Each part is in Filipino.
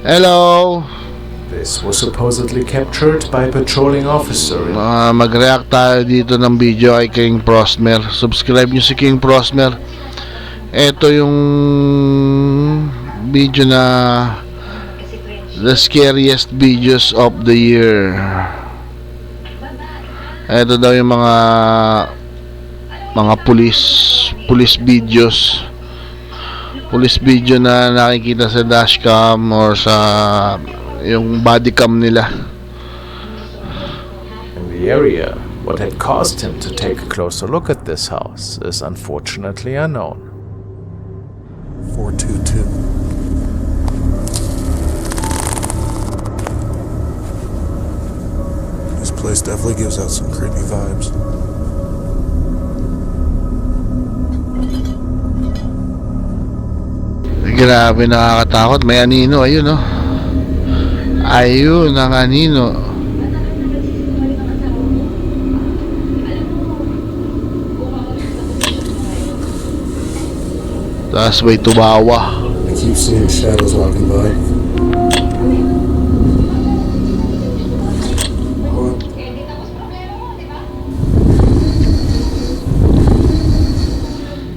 Hello. This was supposedly captured by a patrolling officer in Mag-react tayo dito ng video kay King Prosmer. Subscribe nyo si King Prosmer. Ito yung video na the scariest videos of the year. Ito daw yung mga police videos. Police video na nakikita sa dashcam or sa yung body cam nila. in the area. What had caused him to take a closer look at this house is unfortunately unknown. 422. This place definitely gives out some creepy vibes. Grabe, nakakatakot. May anino, ayun oh. Ayun ang anino. Tapos may tubawa. I keep seeing shadows walking by.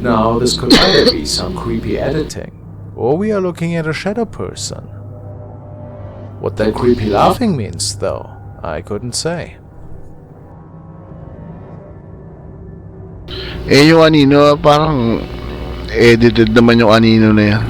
Now, this could either be some creepy editing, or we are looking at a shadow person. What that creepy laughing means, though, I couldn't say. Yung anino, parang edited naman yung anino na yan.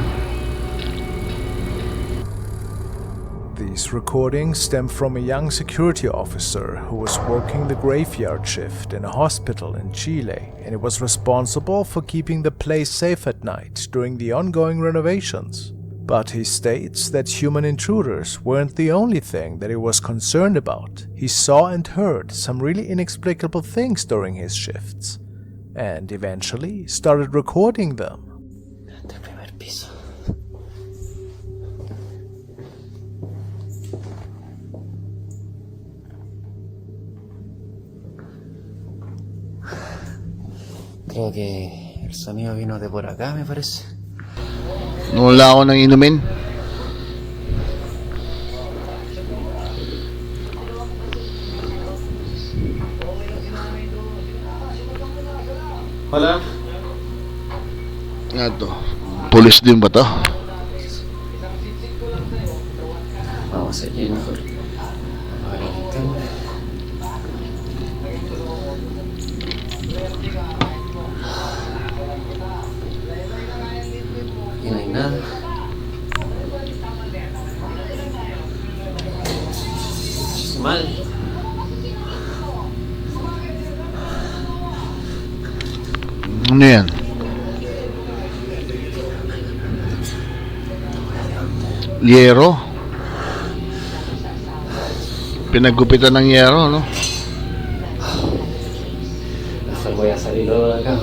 These recordings stem from a young security officer who was working the graveyard shift in a hospital in Chile, and he was responsible for keeping the place safe at night during the ongoing renovations. But he states that human intruders weren't the only thing that he was concerned about. He saw and heard some really inexplicable things during his shifts, and eventually started recording them. Del primer piso. Creo que el sonido vino de por acá, me parece. Wala ako nang inumin. Hola. Ito. Police din ba to? Vamos a seguir mejor. A ver, linterna. Aquí no hay nada. Mal. Ano yan? Yero. Pinagupitan ng yero, no? Hasta voy a salir luego de acá.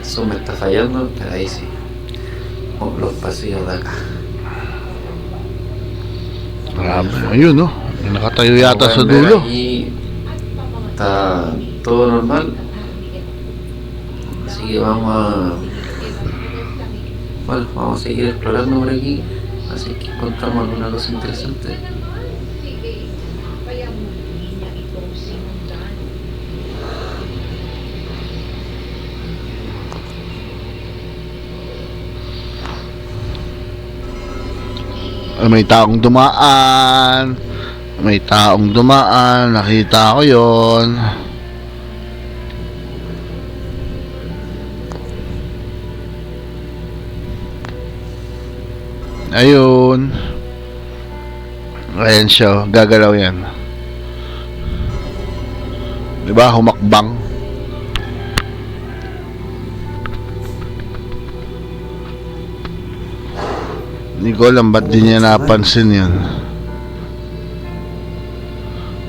Eso me está fallando, pero ahí sí. Los pasillos de acá. Grabe. Ayun, no? May nakatayo yata sa Como pueden ver, dulo. aquí está todo normal. Así que vamos a seguir explorando por aquí. Así que encontramos alguna cosa interesante. May taong dumaan. May taong dumaan. Nakita ko yon. Ayun. Ayan siya. Gagalaw yan. Diba? Humakbang. Hindi ko alam ba't di niya napansin yun.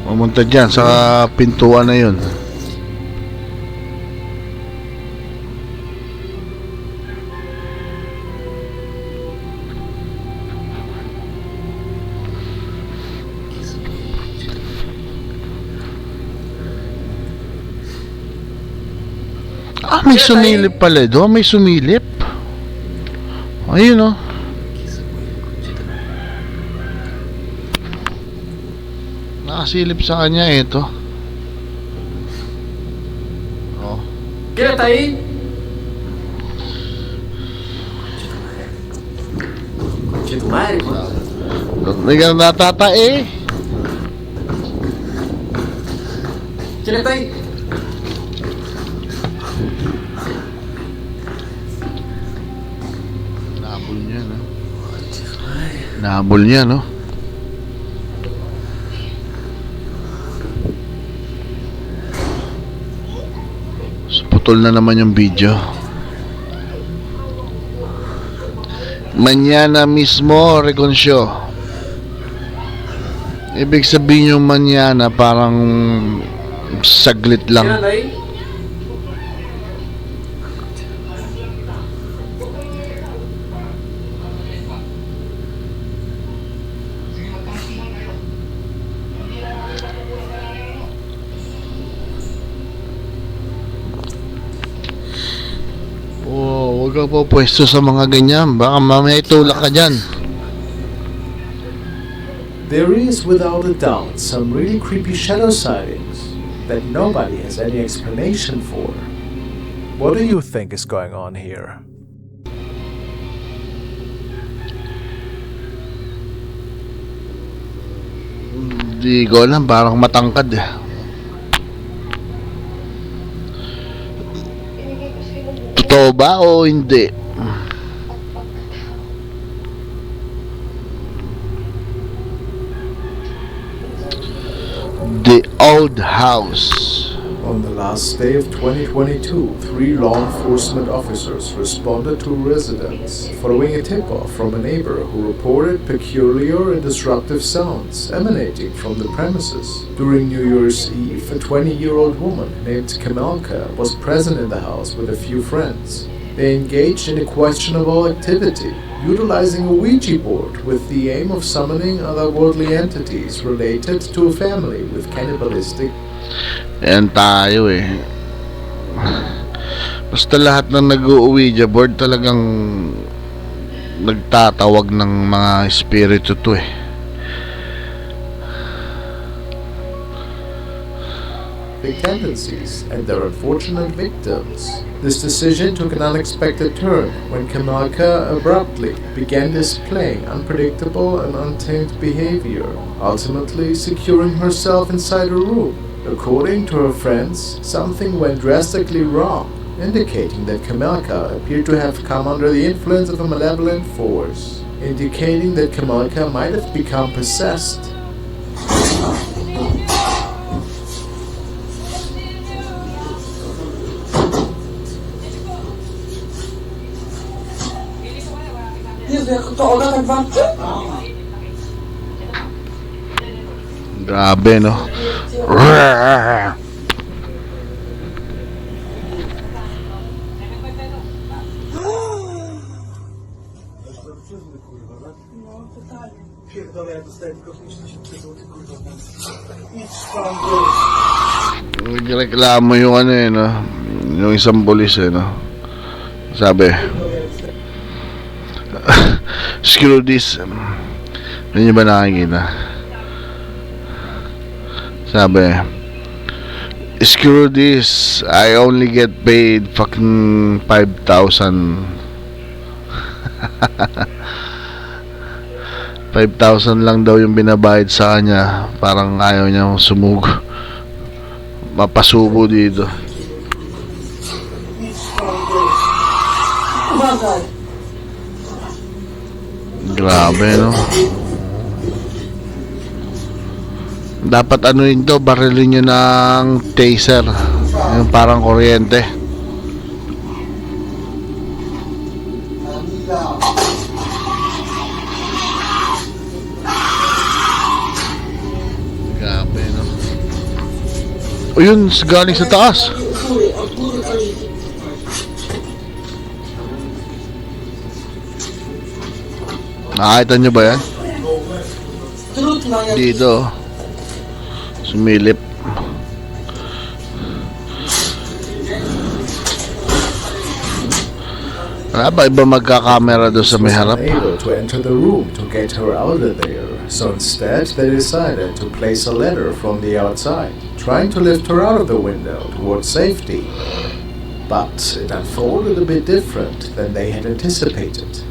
Pumunta dyan sa pintuan na yun. May sumilip pala doon. May sumilip. Ayun oh. Nakasilip sa kanya ito. Oh. Kaya tayo? Cito madre, Hindi ka natatae. Sila tayo? Nahabol niya, no? Nahabol niya, no? So, putol na naman yung video. Mañana mismo, Reconsyo. Ibig sabihin yung mañana parang saglit Sila lang. tayo? Oh, huwag ka po pwesto sa mga ganyan. Baka mamaya itulak ka dyan. There is without a doubt some really creepy shadow sightings that nobody has any explanation for. What do you think is going on here? Hindi ko alam, parang matangkad eh. Totoo ba o hindi? The Old House. On the last day of 2022, 3 law enforcement officers responded to a residence following a tip-off from a neighbor who reported peculiar and disruptive sounds emanating from the premises. During New Year's Eve, a 20-year-old woman named Kamelka was present in the house with a few friends. They engaged in a questionable activity, utilizing a Ouija board with the aim of summoning otherworldly entities related to a family with cannibalistic. Ayan tayo eh. Basta lahat ng nag-Ouija board talagang nagtatawag ng mga espiritu to eh. Tendencies and their unfortunate victims. This decision took an unexpected turn when Kamelka abruptly began displaying unpredictable and untamed behavior, ultimately securing herself inside a room. According to her friends, something went drastically wrong, indicating that Kamelka appeared to have come under the influence of a malevolent force, indicating that Kamelka might have become possessed. Grabe no. Nagreklamo yung ano eh no. Yung isang pulis eh no. Sabi screw this. Hindi nyo ba nakikita? Sabi screw this, I only get paid fucking 5,000. 5,000 lang daw yung binabayad sa kanya. Parang ayaw niya sumugo, mapasubo dito. Grabe no. Dapat ano yun to, barilin nyo ng taser, yung parang kuryente. Grabe no. O yun, galing sa taas. Nakakita nyo ba yan? Dito sumilip. Iba magkakamera doon sa may was harap. unable to enter the room to get her out of there, so instead they decided to place a ladder from the outside, trying to lift her out of the window towards safety. But it unfolded a bit different than they had anticipated.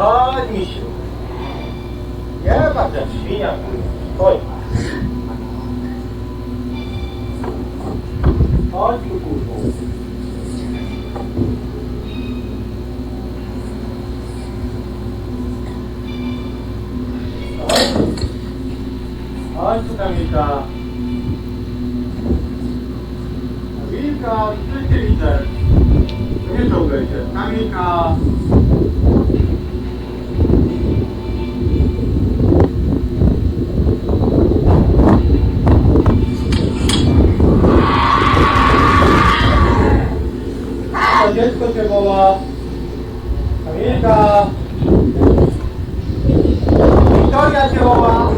Chodź, misiu. Nie patrz jak świnia. Chodź. Chodź tu, kurwa. Chodź tu, Kamilka. Kamilka, co cię widzę? Nie czołgaj się. Kamilka. Dziecko cię woła. Kamilka. Wiktoria cię woła.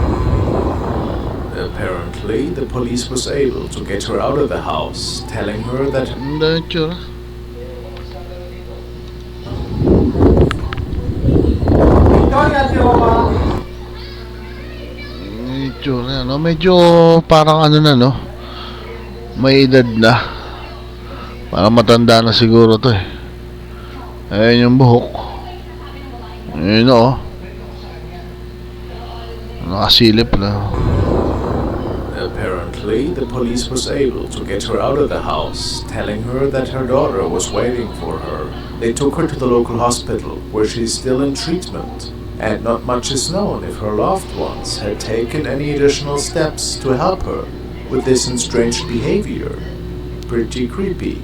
Apparently, the police was able to get her out of the house, telling her that Ano yung tsura? Wiktoria cię woła. Yung tsura, ano? Medyo parang ano na, no? May edad na. Parang matanda na siguro to eh. Ayan yung buhok. Ayun o. Nakasilip na. apparently the police was able to get her out of the house, telling her that her daughter was waiting for her. They took her to the local hospital, where she's still in treatment, and not much is known if her loved ones had taken any additional steps to help her with this estranged behavior. Pretty creepy.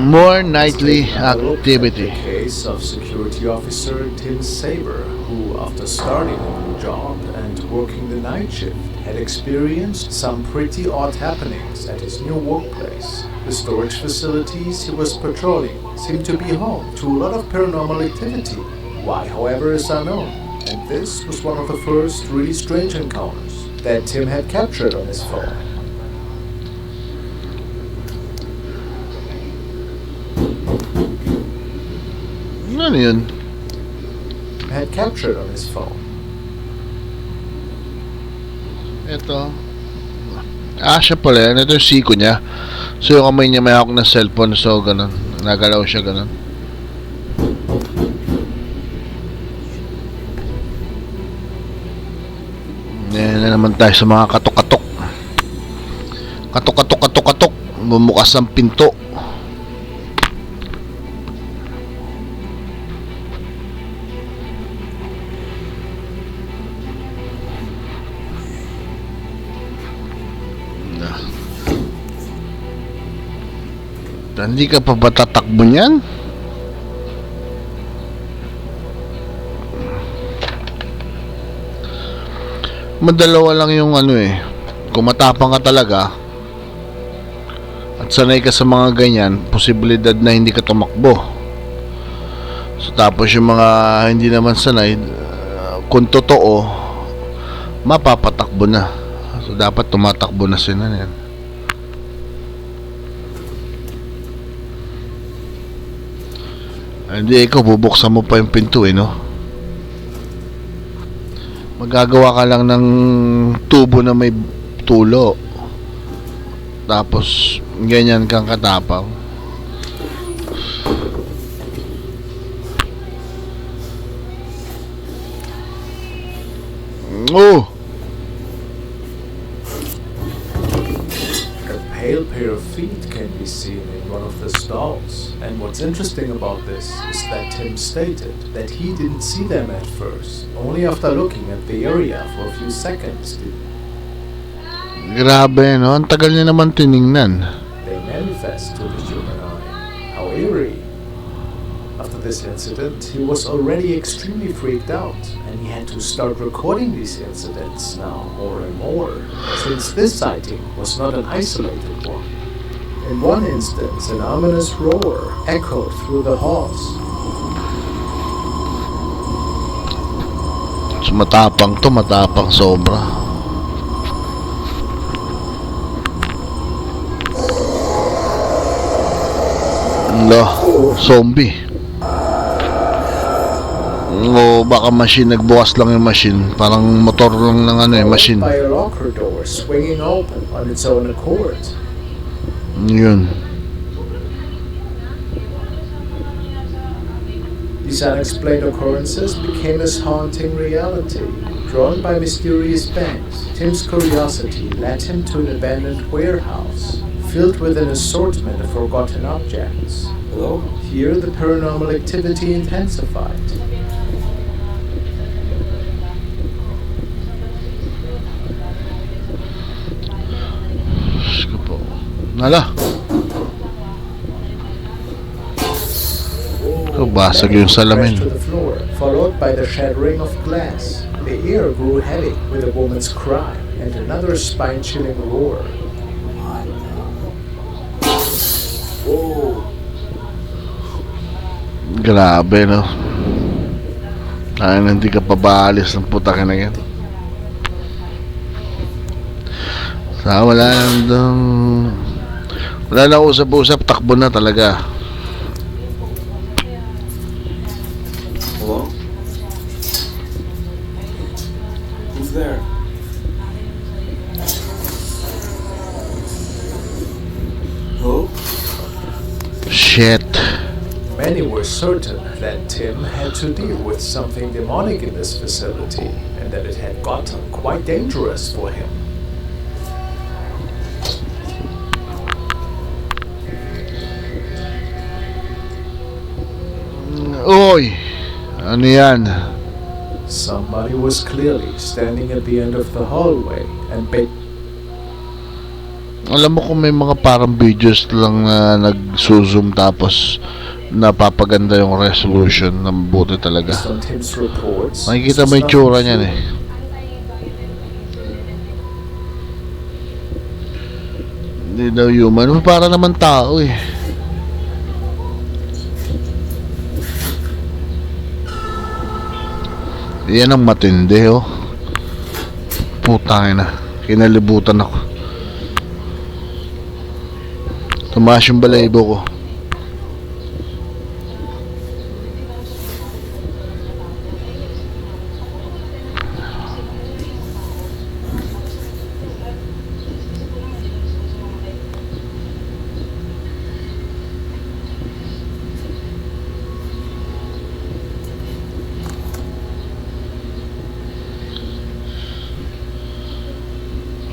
More nightly A activity. case of security officer Tim Saber, who, after starting a new job and working the night shift, had experienced some pretty odd happenings at his new workplace. The storage facilities he was patrolling seemed to be home to a lot of paranormal activity. Why, however, is unknown. And this was one of the first really strange encounters that Tim had captured on his phone. Ano yun? Had captured on his phone. Ito. Siya pala yan. Ito yung siko niya. So yung kamay niya may hawak ng cellphone. So ganun. Nagalaw siya ganun. Yan na naman tayo sa mga katok-katok. Katok-katok-katok-katok. Bumukas ang pinto. Hindi ka pa ba tatakbo niyan? Madalawa lang yung ano eh. Kung matapang ka talaga at sanay ka sa mga ganyan, posibilidad na hindi ka tumakbo. So tapos yung mga hindi naman sanay, kung totoo, mapapatakbo na. So dapat tumatakbo na sila yan. Hindi, ikaw bubuksan mo pa yung pinto eh, no? Magagawa ka lang ng tubo na may tulo. Tapos ganyan kang katapang. Oh! A pale pair of feet can be seen in one of the stalls. And what's interesting about this is that Tim stated that he didn't see them at first. Only after looking at the area for a few seconds did Grabe, no? Ang tagal niya naman tiningnan. they manifest to the human eye. How eerie. After this incident, he was already extremely freaked out, and he had to start recording these incidents now more and more, since this sighting was not an isolated one. In one instance, an ominous roar echoed through the halls. So, matapang to, matapang sobra. Lo, zombie. O baka machine, nagbukas lang yung machine. Parang motor lang ng ano eh, machine. By a locker door swinging open on its own accord. Yun. These unexplained occurrences became his haunting reality. Drawn by mysterious bangs, Tim's curiosity led him to an abandoned warehouse, filled with an assortment of forgotten objects. Hello? Here, the paranormal activity intensified. Diyos ko po. Nala. Oh, basag yung salamin. Crashed to the floor, followed by the shattering of glass. The air grew heavy with a woman's cry and another spine-chilling roar. Grabe, no? Ay, hindi ka pa baalis ng putakin na yan. Wala na usap-usap, takbo na talaga. Hello? Who's there? Hello? Shit. Many were certain that Tim had to deal with something demonic in this facility and that it had gotten quite dangerous for him. Oy! Ano yan? Somebody was clearly standing at the end of the hallway and Alam mo kung may mga parang videos lang na nagsuzoom tapos napapaganda yung resolution ng buti talaga. based on Tim's reports. Makikita mo yung tsura niyan eh. Hindi daw human. Para naman tao eh. Yan ang matindi oh. Putangin na. Kinalibutan ako. Tumaas yung balahibo ko.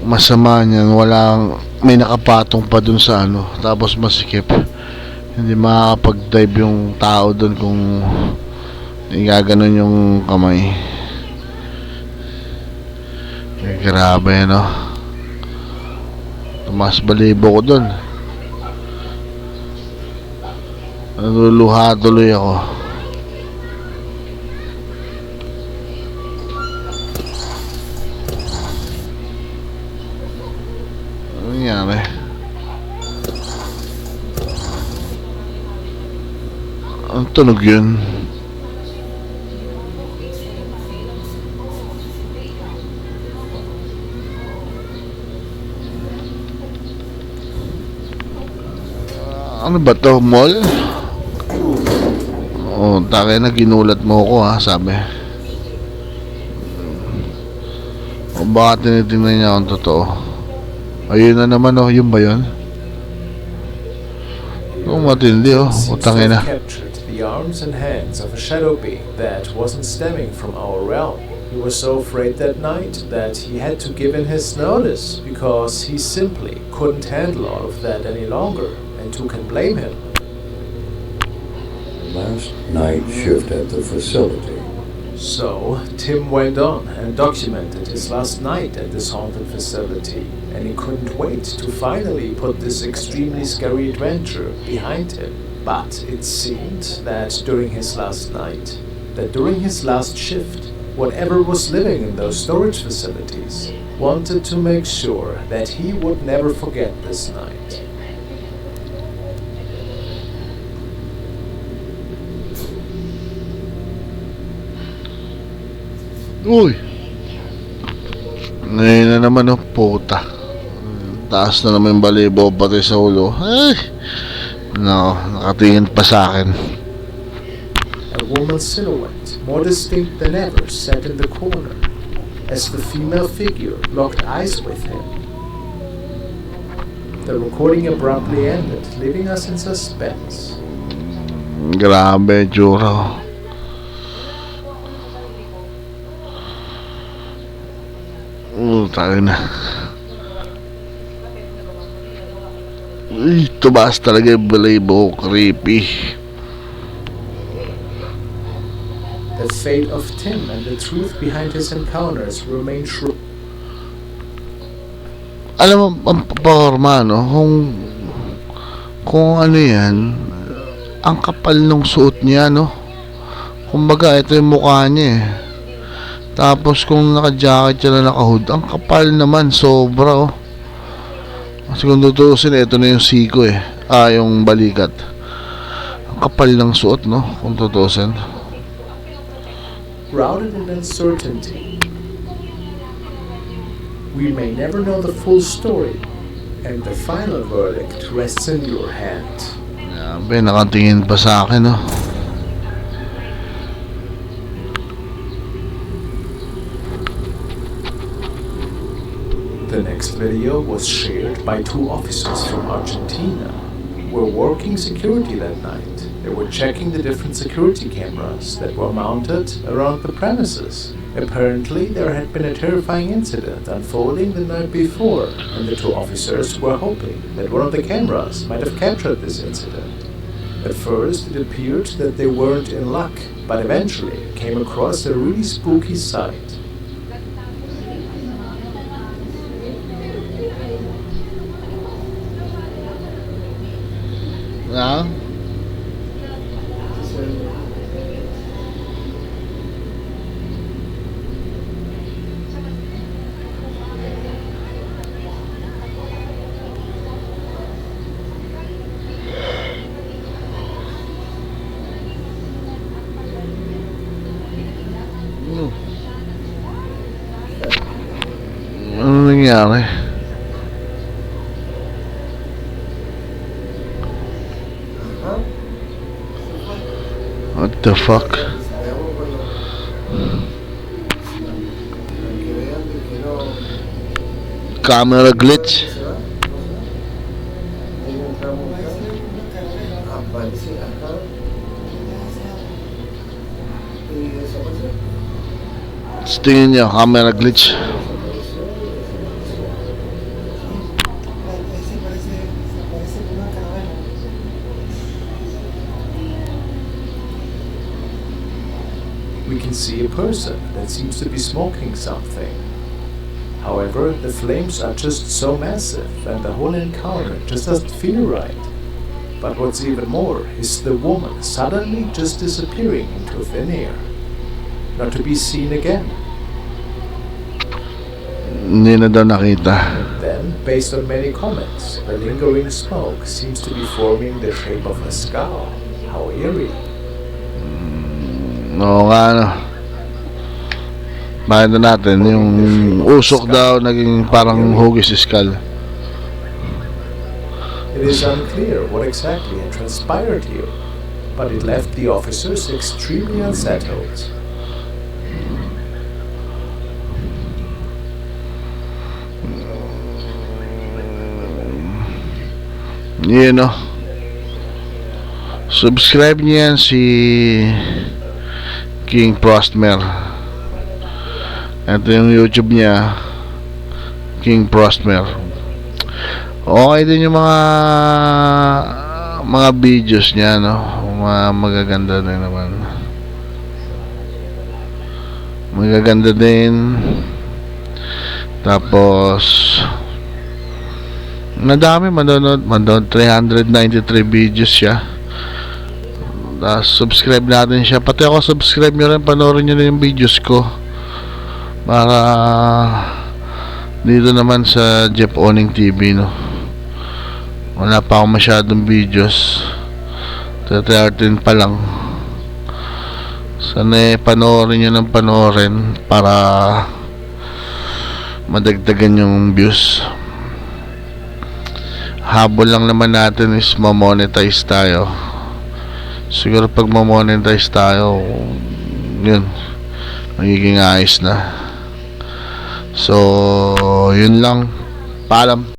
Masama niyan, may nakapatong pa dun sa ano, tapos masikip. Hindi makakapag-dive yung tao dun kung igaganon yung kamay. Grabe no. Tumas balibo ko dun. Naluluha tuloy ako. Nangyari. Ang tunog yun. Ano ba to? Mall? Oh, takay na ginulat mo ko ha, sabi. O baka tinitingnan niya akong totoo. Ayun na naman oh, yun ba yun? Oh, matindi oh, utangin na. Captured the arms and hands of a shadow being that wasn't stemming from our realm. He was so afraid that night that he had to give in his notice because he simply couldn't handle all of that any longer, and who can blame him? Last night shift at the facility. So, Tim went on and documented his last night at this haunted facility, and he couldn't wait to finally put this extremely scary adventure behind him. But it seemed that during his last shift, whatever was living in those storage facilities wanted to make sure that he would never forget this night. Uy! Ngayon na naman, oh, puta. Taas na naman yung balibo pati sa ulo. Ay! No, nakatingin pa sa akin. A woman's silhouette, more distinct than ever, sat in the corner as the female figure locked eyes with him. The recording abruptly ended, leaving us in suspense. Grabe, Juro. Tayo na. Uy, tumaas talaga yung balibo. Creepy. The fate of Tim and the truth behind his encounters remain true. Alam mo, ang paporma, no? Kung ano yan, ang kapal ng suot niya, no? Kumbaga, ito yung mukha niya, eh. Tapos kung naka-jacket siya na naka-hood, ang kapal naman, sobra, oh. Kasi kung tutuusin, ito na yung siko, eh. Yung balikat. Ang kapal ng suot, no? Kung tutuusin. Shrouded in uncertainty, we may never know the full story, and the final verdict rests in your hand. Grabe, nakatingin pa sa akin, no? The next video was shared by two officers from Argentina who were working security that night. They were checking the different security cameras that were mounted around the premises. Apparently, there had been a terrifying incident unfolding the night before, and the two officers were hoping that one of the cameras might have captured this incident. At first, it appeared that they weren't in luck, but eventually came across a really spooky sight. Na? Ano nangyari? What the fuck? Camera glitch? Sa tingin niya, camera glitch. We can see a person that seems to be smoking something. However, the flames are just so massive and the whole encounter just doesn't feel right. But what's even more is the woman suddenly just disappearing into thin air, not to be seen again. Hindi na daw nakita. Then, based on many comments, the lingering smoke seems to be forming the shape of a skull. How eerie. Oo nga, no. Bakit na natin, yung usok daw naging parang hugis skull. It is unclear what exactly had transpired here, but it left the officers extremely unsettled. You know, subscribe niyo yan si King Prostmer. Ito yung YouTube niya, King Prostmer. Okay din yung mga videos niya, no? Magaganda din naman. Magaganda din. Tapos nadami manonood 393 videos siya. Tapos subscribe natin siya. Pati ako subscribe nyo rin. Panoorin nyo na yung videos ko. Para dito naman sa Jeff Owning TV, no? Wala pa ako masyadong videos. 13 pa lang. Sana panoorin nyo ng panoorin para madagdagan yung views. Habol lang naman natin is ma-monetize tayo. Siguro pag ma-monetize tayo, yun, magiging ayos na. So yun lang. Paalam.